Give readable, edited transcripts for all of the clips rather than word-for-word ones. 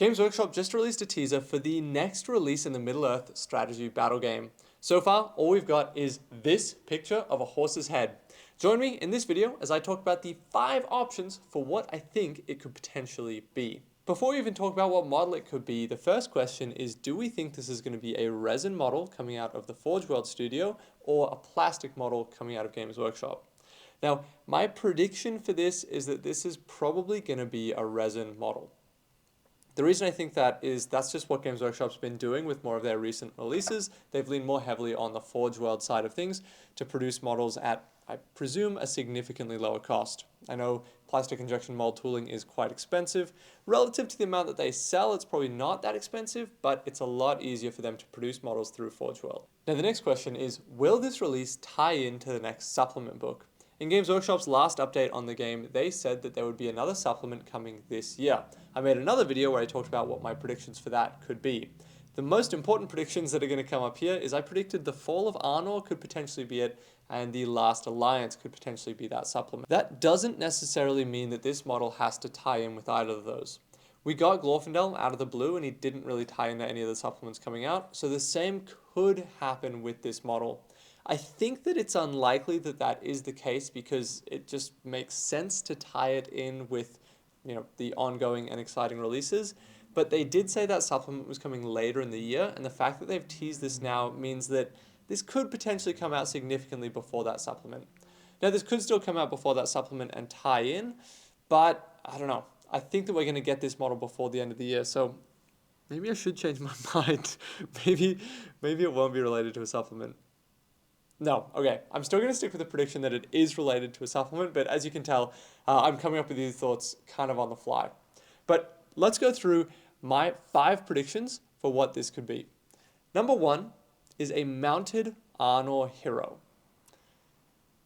Games Workshop just released a teaser for the next release in the Middle-earth strategy battle game. So far, all we've got is this picture of a horse's head. Join me in this video as I talk about the 5 options for what I think it could potentially be. Before we even talk about what model it could be, the first question is, do we think this is going to be a resin model coming out of the Forge World studio or a plastic model coming out of Games Workshop? Now, my prediction for this is that this is probably going to be a resin model. The reason I think that is that's just what Games Workshop's been doing with more of their recent releases. They've leaned more heavily on the Forge World side of things to produce models at, I presume, a significantly lower cost. I know plastic injection mold tooling is quite expensive. Relative to the amount that they sell, it's probably not that expensive, but it's a lot easier for them to produce models through Forge World. Now the next question is, will this release tie into the next supplement book? In Games Workshop's last update on the game, they said that there would be another supplement coming this year. I made another video where I talked about what my predictions for that could be. The most important predictions that are going to come up here is I predicted the Fall of Arnor could potentially be it, and the Last Alliance could potentially be that supplement. That doesn't necessarily mean that this model has to tie in with either of those. We got Glorfindel out of the blue and he didn't really tie into any of the supplements coming out, so the same could happen with this model. I think that it's unlikely that that is the case because it just makes sense to tie it in with, the ongoing and exciting releases. But they did say that supplement was coming later in the year, and the fact that they've teased this now means that this could potentially come out significantly before that supplement. Now, this could still come out before that supplement and tie in, but I don't know. I think that we're going to get this model before the end of the year, so maybe I should change my mind. maybe it won't be related to a supplement. No, okay. I'm still going to stick with the prediction that it is related to a supplement, but as you can tell, I'm coming up with these thoughts kind of on the fly. But let's go through my 5 predictions for what this could be. Number 1 is a mounted Arnor hero.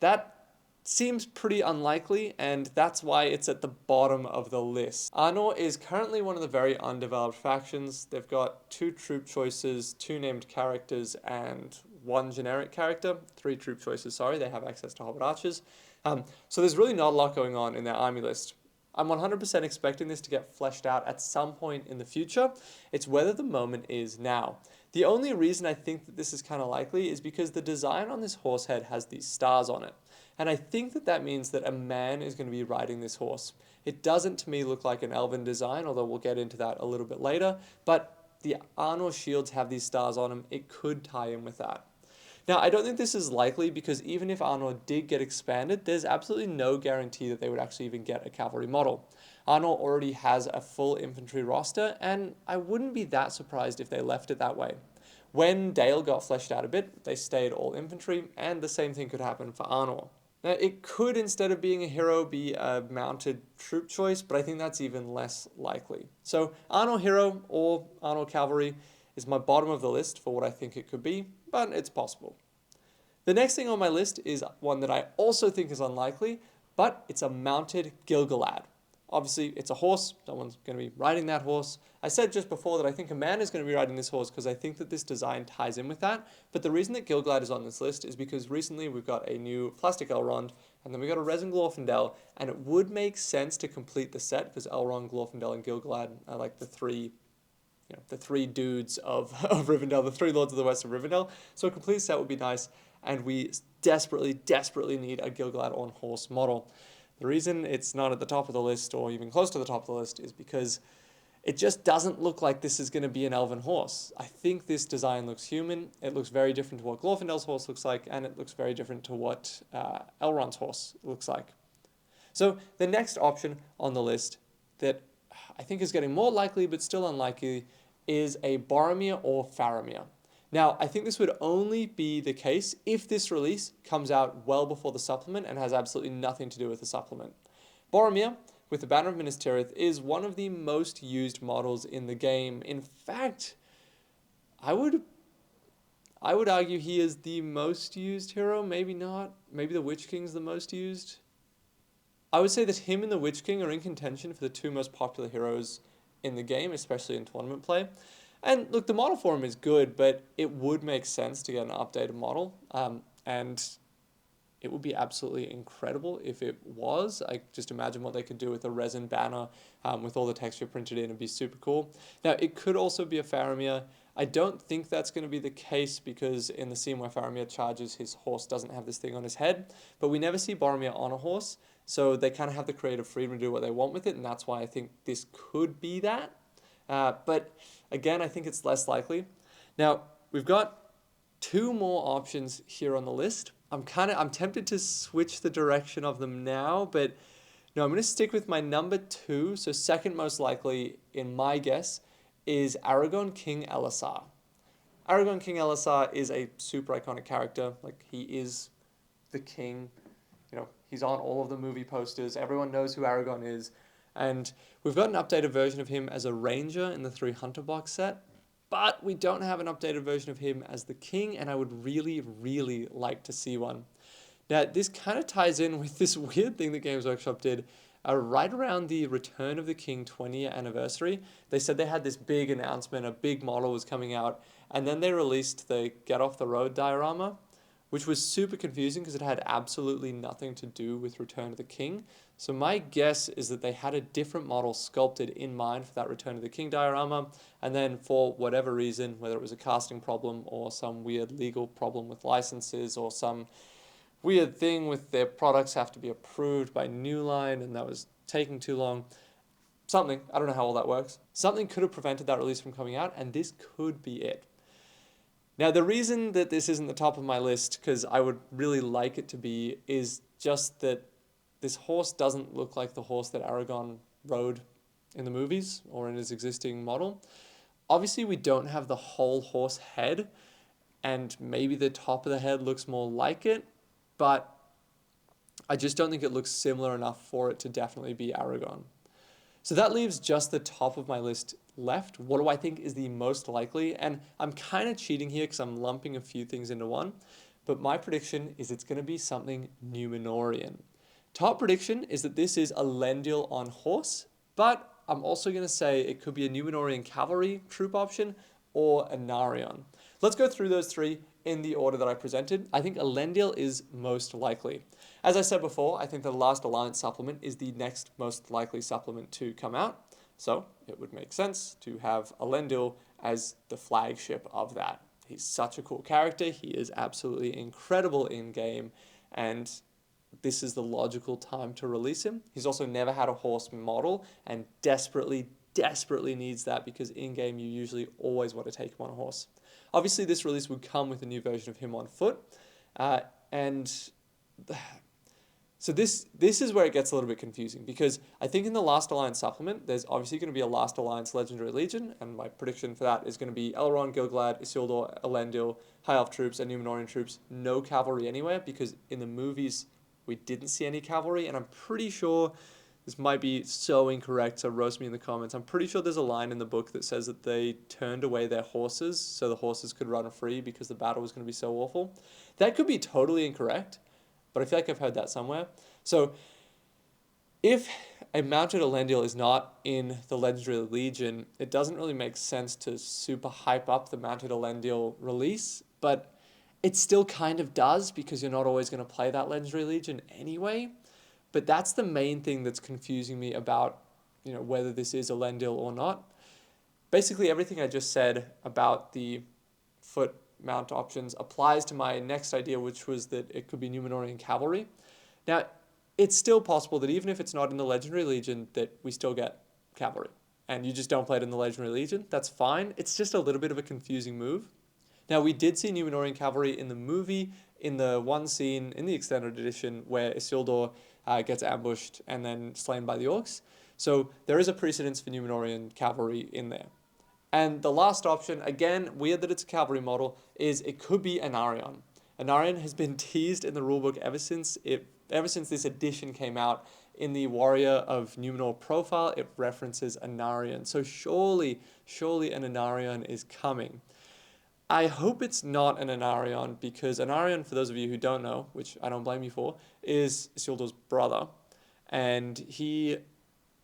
That seems pretty unlikely, and that's why it's at the bottom of the list. Arnor is currently one of the very undeveloped factions. They've got 2 troop choices, 2 named characters, and 1 generic character. 3 troop choices, sorry. They have access to Hobbit archers. So there's really not a lot going on in their army list. I'm 100% expecting this to get fleshed out at some point in the future. It's whether the moment is now. The only reason I think that this is kind of likely is because the design on this horse head has these stars on it. And I think that that means that a man is going to be riding this horse. It doesn't to me look like an elven design, although we'll get into that a little bit later. But the Arnor shields have these stars on them. It could tie in with that. Now, I don't think this is likely because even if Arnor did get expanded, there's absolutely no guarantee that they would actually even get a cavalry model. Arnor already has a full infantry roster, and I wouldn't be that surprised if they left it that way. When Dale got fleshed out a bit, they stayed all infantry, and the same thing could happen for Arnor. Now, it could, instead of being a hero, be a mounted troop choice, but I think that's even less likely. So Arnor hero or Arnor cavalry is my bottom of the list for what I think it could be, but it's possible. The next thing on my list is one that I also think is unlikely, but it's a mounted Gil-galad. Obviously, it's a horse. Someone's going to be riding that horse. I said just before that I think a man is going to be riding this horse because I think that this design ties in with that. But the reason that Gil-galad is on this list is because recently we've got a new plastic Elrond, and then we got a resin Glorfindel, and it would make sense to complete the set because Elrond, Glorfindel, and Gil-galad are like the three dudes of Rivendell, the 3 lords of the west of Rivendell. So a complete set would be nice, and we desperately, desperately need a Gil-galad on horse model. The reason it's not at the top of the list, or even close to the top of the list, is because it just doesn't look like this is going to be an elven horse. I think this design looks human. It looks very different to what Glorfindel's horse looks like, and it looks very different to what Elrond's horse looks like. So the next option on the list that I think is getting more likely but still unlikely is a Boromir or Faramir. Now, I think this would only be the case if this release comes out well before the supplement and has absolutely nothing to do with the supplement. Boromir, with the Banner of Minas Tirith, is one of the most used models in the game. In fact, I would argue he is the most used hero. Maybe not. Maybe the Witch King's the most used. I would say that him and the Witch King are in contention for the 2 most popular heroes in the game, especially in tournament play. And look, the model for him is good, but it would make sense to get an updated model. And it would be absolutely incredible if it was. I just imagine what they could do with a resin banner with all the texture printed in. It'd be super cool. Now, it could also be a Faramir. I don't think that's going to be the case because in the scene where Faramir charges, his horse doesn't have this thing on his head. But we never see Boromir on a horse, so they kind of have the creative freedom to do what they want with it, and that's why I think this could be that. But again, I think it's less likely. Now, we've got two more options here on the list. I'm tempted to switch the direction of them now, but no, I'm going to stick with my number 2. So second most likely in my guess is Aragorn King Elessar. Aragorn King Elessar is a super iconic character. Like, he is the king. You know, he's on all of the movie posters. Everyone knows who Aragorn is. And we've got an updated version of him as a ranger in the 3 Hunter box set, but we don't have an updated version of him as the king, and I would really, really like to see one. Now, this kind of ties in with this weird thing that Games Workshop did right around the Return of the King 20-year anniversary. They said they had this big announcement, a big model was coming out, and then they released the Get Off the Road diorama, which was super confusing because it had absolutely nothing to do with Return of the King. So my guess is that they had a different model sculpted in mind for that Return of the King diorama, and then for whatever reason, whether it was a casting problem or some weird legal problem with licenses or some weird thing with their products have to be approved by New Line, and that was taking too long. Something, I don't know how all that works. Something could have prevented that release from coming out, and this could be it. Now, the reason that this isn't the top of my list, because I would really like it to be, is just that this horse doesn't look like the horse that Aragorn rode in the movies or in his existing model. Obviously, we don't have the whole horse head, and maybe the top of the head looks more like it, but I just don't think it looks similar enough for it to definitely be Aragorn. So that leaves just the top of my list left. What do I think is the most likely? And I'm kind of cheating here because I'm lumping a few things into one, but my prediction is it's going to be something Númenórean. Top prediction is that this is Elendil on horse, but I'm also going to say it could be a Númenórean cavalry troop option or Anarion. Let's go through those three in the order that I presented. I think Elendil is most likely. As I said before, I think the Last Alliance supplement is the next most likely supplement to come out. So it would make sense to have Elendil as the flagship of that. He's such a cool character. He is absolutely incredible in game, and this is the logical time to release him. He's also never had a horse model and desperately needs that because in game you usually always want to take him on a horse. Obviously, this release would come with a new version of him on foot, so this is where it gets a little bit confusing because I think in the Last Alliance supplement, there's obviously going to be a Last Alliance Legendary Legion, and my prediction for that is going to be Elrond, Gil-galad, Isildur, Elendil, High Elf troops, and Númenórean troops. No cavalry anywhere because in the movies we didn't see any cavalry, and I'm pretty sure this might be so incorrect, so roast me in the comments. I'm pretty sure there's a line in the book that says that they turned away their horses so the horses could run free because the battle was going to be so awful. That could be totally incorrect, but I feel like I've heard that somewhere. So if a mounted Elendil is not in the Legendary Legion, it doesn't really make sense to super hype up the mounted Elendil release, but it still kind of does because you're not always going to play that Legendary Legion anyway. But that's the main thing that's confusing me about, whether this is Elendil or not. Basically, everything I just said about the foot mount options applies to my next idea, which was that it could be Númenórean cavalry. Now, it's still possible that even if it's not in the Legendary Legion, that we still get cavalry, and you just don't play it in the Legendary Legion. That's fine. It's just a little bit of a confusing move. Now, we did see Númenórean cavalry in the movie, in the one scene in the extended edition where Isildur gets ambushed and then slain by the orcs. So there is a precedence for Númenórean cavalry in there. And the last option, again, weird that it's a cavalry model, is it could be Anarion. Anarion has been teased in the rulebook ever since this edition came out. In the Warrior of Númenor profile, it references Anarion. So surely an Anarion is coming. I hope it's not an Anarion because Anarion, for those of you who don't know, which I don't blame you for, is Isildur's brother. And he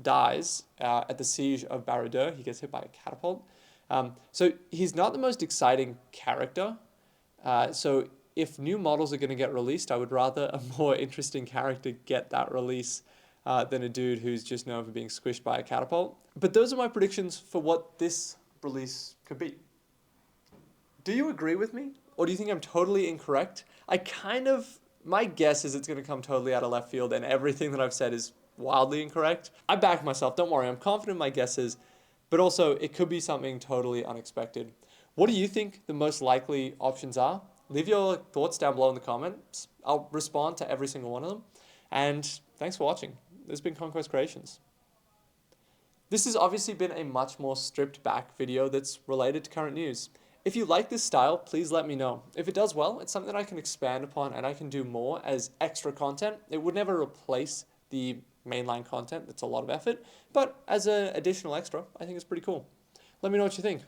dies at the siege of Barad-dûr. He gets hit by a catapult. So he's not the most exciting character. So if new models are going to get released, I would rather a more interesting character get that release than a dude who's just known for being squished by a catapult. But those are my predictions for what this release could be. Do you agree with me? Or do you think I'm totally incorrect? My guess is it's going to come totally out of left field and everything that I've said is wildly incorrect. I back myself, don't worry, I'm confident in my guesses, but also it could be something totally unexpected. What do you think the most likely options are? Leave your thoughts down below in the comments. I'll respond to every single one of them. And thanks for watching. This has been Conquest Creations. This has obviously been a much more stripped back video that's related to current news. If you like this style, please let me know. If it does well, it's something I can expand upon and I can do more as extra content. It would never replace the mainline content. That's a lot of effort, but as an additional extra, I think it's pretty cool. Let me know what you think.